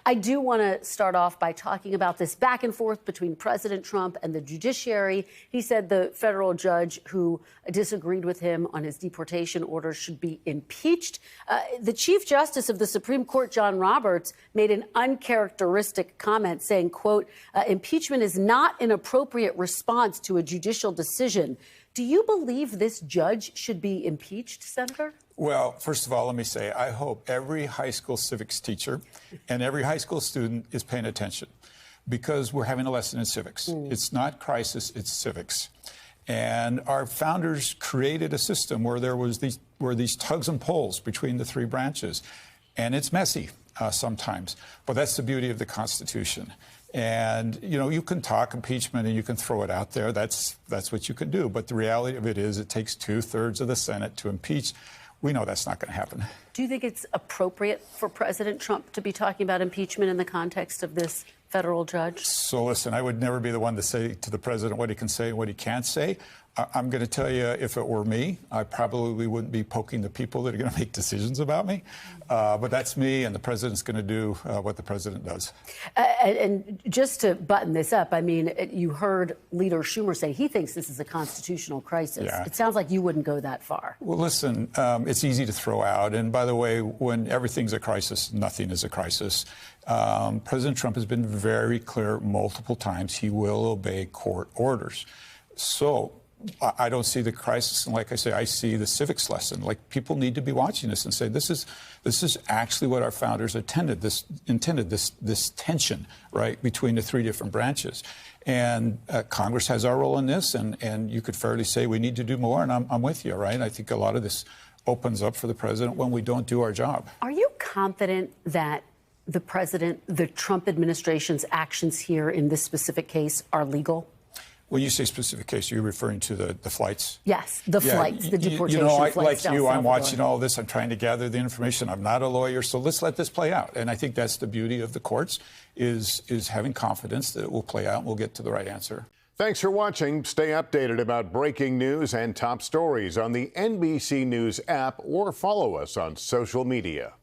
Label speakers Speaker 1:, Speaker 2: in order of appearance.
Speaker 1: I do want to start off by talking about this back and forth between President Trump and the judiciary. He said the federal judge who disagreed with him on his deportation order should be impeached. The Chief Justice of the Supreme Court, John Roberts, made an uncharacteristic comment saying, quote, impeachment is not an appropriate response to a judicial decision. Do you believe this judge should be impeached, Senator?
Speaker 2: Well, first of all, let me say, I hope every high school civics teacher and every high school student is paying attention, because we're having a lesson in civics. It's not crisis, it's civics. And our founders created a system where there was these tugs and pulls between the three branches. And it's messy sometimes, but that's the beauty of the Constitution. And, you know, you can talk impeachment and you can throw it out there. That's what you can do. But the reality of it is it takes 2/3 of the Senate to impeach. We know that's not going to happen. Do
Speaker 1: you think it's appropriate for President Trump to be talking about impeachment in the context of this federal judge?
Speaker 2: So listen, I would never be the one to say to the president what he can say and what he can't say. I'm going to tell you, if it were me, I probably wouldn't be poking the people that are going to make decisions about me. But that's me, and the president's going to do what the president does.
Speaker 1: And just to button this up, I mean, you heard Leader Schumer say he thinks this is a constitutional crisis. Yeah. It sounds like you wouldn't go that far.
Speaker 2: Well, listen, it's easy to throw out. And by the way, when everything's a crisis, nothing is a crisis. President Trump has been very clear multiple times he will obey court orders. So I don't see the crisis, and like I say, I see the civics lesson. Like, people need to be watching this and say, this is actually what our founders intended. This tension, right, between the three different branches. And Congress has our role in this, and you could fairly say we need to do more. And I'm with you, right? I think a lot of this opens up for the president when we don't do our job.
Speaker 1: Are you confident that the Trump administration's actions here in this specific case are legal?
Speaker 2: When you say specific case, are you referring to the flights?
Speaker 1: Yes, the flights, the deportation flights.
Speaker 2: Like you, I'm watching all this. I'm trying to gather the information. I'm not a lawyer, so let's let this play out. And I think that's the beauty of the courts, is having confidence that it will play out and we'll get to the right answer.
Speaker 3: Thanks for watching. Stay updated about breaking news and top stories on the NBC News app, or follow us on social media.